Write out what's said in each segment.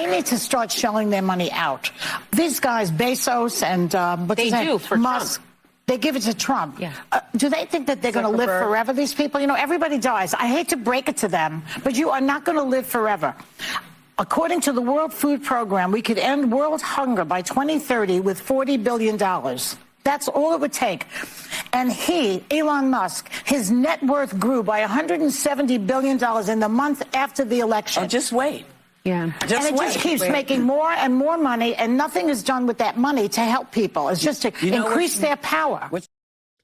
need to start shelling their money out. These guys, Bezos and Musk. Trump. They give it to Trump. Yeah. Do they think that they're going to live forever, these people? You know, everybody dies. I hate to break it to them, but you are not going to live forever. According to the World Food Program, we could end world hunger by 2030 with $40 billion. That's all it would take. And Elon Musk, his net worth grew by $170 billion in the month after the election. Oh, just wait. Yeah. Just keeps making more and more money, and nothing is done with that money to help people. It's just to increase their power.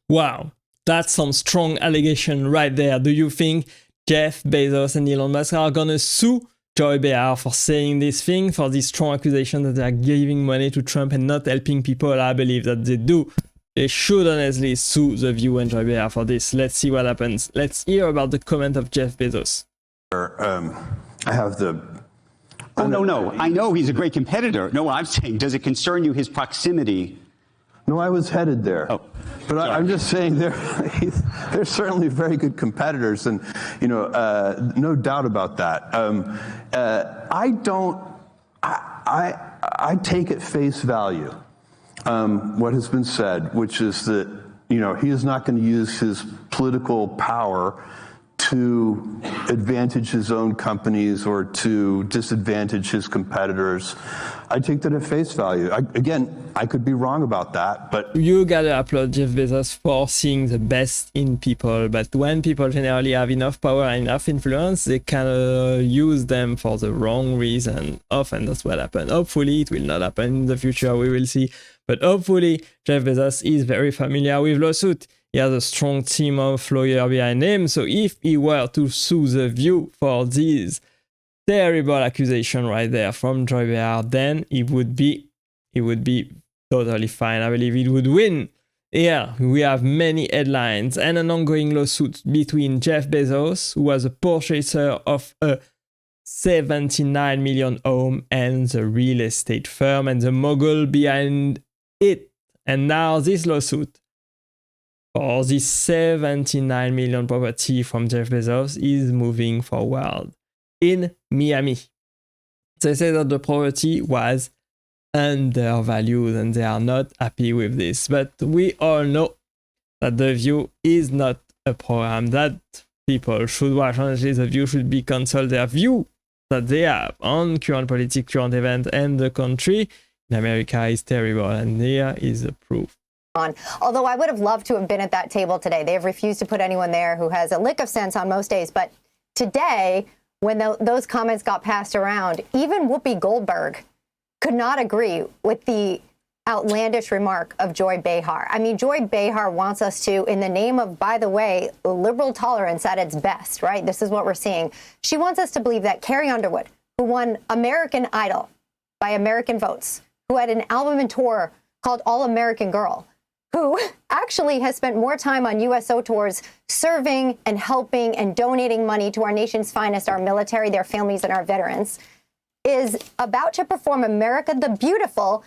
Wow, that's some strong allegation right there. Do you think Jeff Bezos and Elon Musk are gonna sue Joy Behar for saying this thing, for this strong accusation that they are giving money to Trump and not helping people? I believe that they do. They should honestly sue The View and Joy Behar for this. Let's see what happens. Let's hear about the comment of Jeff Bezos. I have the... Oh, no. I know he's a great competitor. No, I'm saying, does it concern you, his proximity? No, I was headed there. Oh, but I'm just saying they're certainly very good competitors, and no doubt about that. I take at face value what has been said, which is that he is not going to use his political power to advantage his own companies or to disadvantage his competitors. I take that at face value. I could be wrong about that, but... You gotta applaud Jeff Bezos for seeing the best in people, but when people generally have enough power and enough influence, they can use them for the wrong reason. Often that's what happens. Hopefully it will not happen in the future, we will see. But hopefully Jeff Bezos is very familiar with lawsuit. He has a strong team of lawyers behind him, so if he were to sue The View for this terrible accusation right there from Joy Behar, then he would be totally fine. I believe he would win. Here we have many headlines and an ongoing lawsuit between Jeff Bezos, who was a purchaser of a 79 million home, and the real estate firm and the mogul behind it. And now this lawsuit for this 79 million property from Jeff Bezos is moving forward in Miami. They say that the property was undervalued and they are not happy with this. But we all know that The View is not a program that people should watch. Honestly, The View should be cancelled. Their view that they have on current politics, current events, and the country in America is terrible. And here is the proof. Although I would have loved to have been at that table today. They have refused to put anyone there who has a lick of sense on most days. But today, when those comments got passed around, even Whoopi Goldberg could not agree with the outlandish remark of Joy Behar. I mean, Joy Behar wants us to, in the name of, by the way, liberal tolerance at its best, right? This is what we're seeing. She wants us to believe that Carrie Underwood, who won American Idol by American votes, who had an album and tour called All American Girl, who actually has spent more time on USO tours serving and helping and donating money to our nation's finest, our military, their families, and our veterans, is about to perform America the Beautiful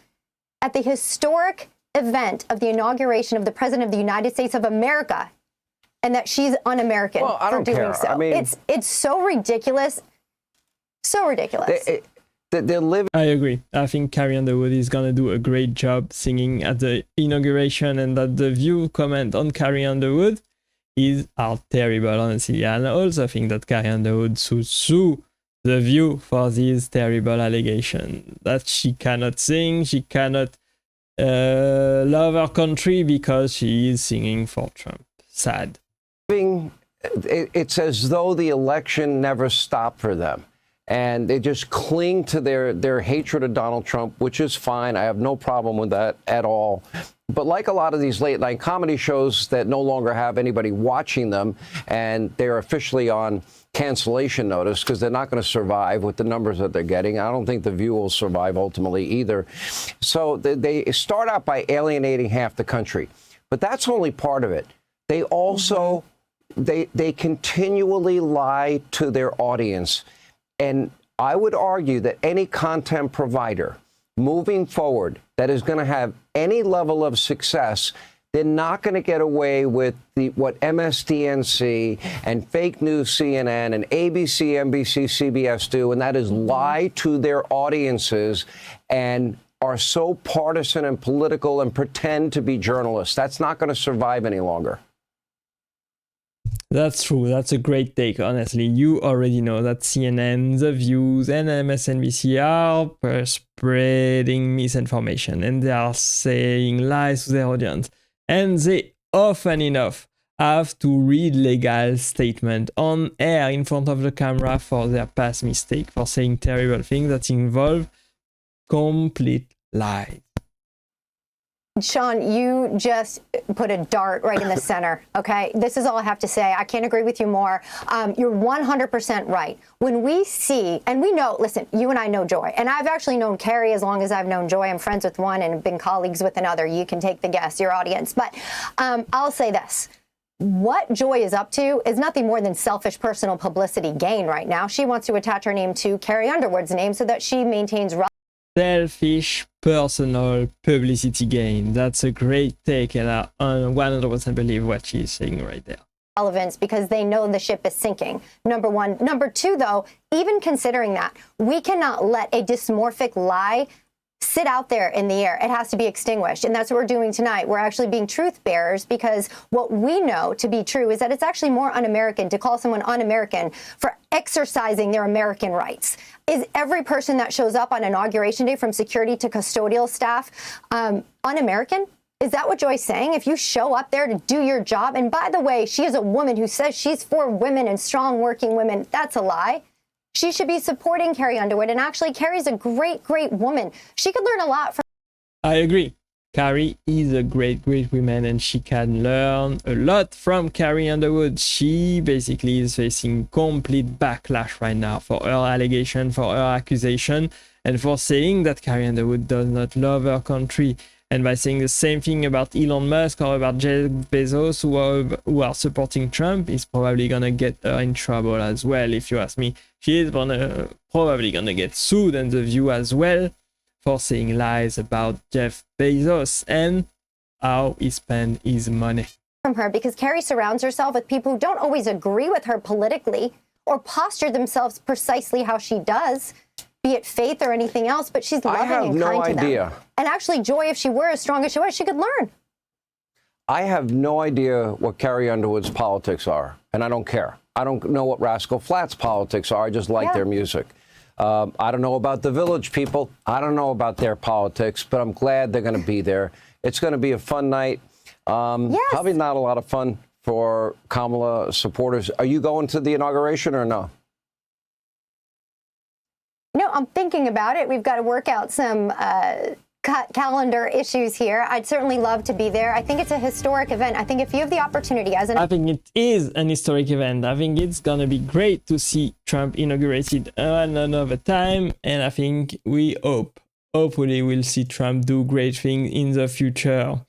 at the historic event of the inauguration of the President of the United States of America, and that she's un-American for doing so. I mean, it's so ridiculous. So ridiculous. I agree. I think Carrie Underwood is gonna do a great job singing at the inauguration, and that The View comment on Carrie Underwood are terrible, honestly. And I also think that Carrie Underwood should sue The View for this terrible allegation that she cannot sing, she cannot love her country because she is singing for Trump. Sad. It's as though the election never stopped for them. And they just cling to their hatred of Donald Trump, which is fine. I have no problem with that at all. But like a lot of these late night comedy shows that no longer have anybody watching them, and they're officially on cancellation notice because they're not going to survive with the numbers that they're getting. I don't think The View will survive ultimately either. So they start out by alienating half the country. But that's only part of it. They also, they continually lie to their audience. And I would argue that any content provider moving forward that is going to have any level of success They're not going to get away with what MSDNC and fake news CNN and ABC, NBC, CBS do, and that is lie to their audiences and are so partisan and political and pretend to be journalists. That's not going to survive any longer. That's true. That's a great take, honestly. You already know that CNN, The Views, and MSNBC are spreading misinformation, and they are saying lies to their audience. And they often enough have to read legal statement on air in front of the camera for their past mistake, for saying terrible things that involve complete lies. Sean, you just put a dart right in the center, okay? This is all I have to say. I can't agree with you more. You're 100% right. When we see, and we know, listen, you and I know Joy, and I've actually known Carrie as long as I've known Joy. I'm friends with one and been colleagues with another. You can take the guess, your audience. But I'll say this. What Joy is up to is nothing more than selfish personal publicity gain right now. She wants to attach her name to Carrie Underwood's name so that she maintains Selfish personal publicity gain. That's a great take, and I 100% believe what she's saying right there. relevance because they know the ship is sinking. Number one. Number two, though, even considering that, we cannot let a dysmorphic lie sit out there in the air. It has to be extinguished. And that's what we're doing tonight. We're actually being truth bearers because what we know to be true is that it's actually more un-American to call someone un-American for exercising their American rights. Is every person that shows up on Inauguration Day, from security to custodial staff, un-American? Is that what Joy's saying? If you show up there to do your job, and by the way, she is a woman who says she's for women and strong working women, that's a lie. She should be supporting Carrie Underwood, and actually Carrie's a great, great woman. She could learn a lot from... I agree. Carrie is a great, great woman, and she can learn a lot from Carrie Underwood. She basically is facing complete backlash right now for her allegation, for her accusation, and for saying that Carrie Underwood does not love her country. And by saying the same thing about Elon Musk or about Jeff Bezos, who are supporting Trump, is probably going to get her in trouble as well, if you ask me. She is probably going to get sued, and The View as well, for saying lies about Jeff Bezos and how he spent his money. From her, because Carrie surrounds herself with people who don't always agree with her politically or posture themselves precisely how she does, be it faith or anything else, but she's loving and kind to them. And actually, Joy, if she were as strong as she was, she could learn. I have no idea what Carrie Underwood's politics are, and I don't care. I don't know what Rascal Flatts' politics are. I just like their music. I don't know about the Village People. I don't know about their politics, but I'm glad they're going to be there. It's going to be a fun night. Probably not a lot of fun for Kamala supporters. Are you going to the inauguration or no? No, I'm thinking about it. We've got to work out some calendar issues here. I'd certainly love to be there. I think it's a historic event. I think if you have the opportunity as an... I think it is an historic event. I think it's going to be great to see Trump inaugurated another time. And I think hopefully we'll see Trump do great things in the future.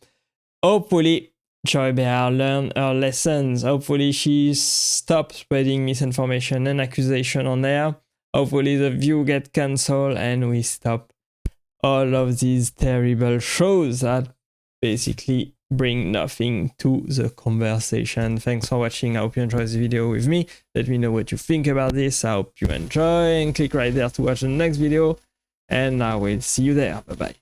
Hopefully Joy Behar learned her lessons. Hopefully she stopped spreading misinformation and accusation on air. Hopefully The View get cancelled and we stop all of these terrible shows that basically bring nothing to the conversation. Thanks for watching. I hope you enjoyed this video with me. Let me know what you think about this. I hope you enjoy, and click right there to watch the next video. And I will see you there. Bye bye.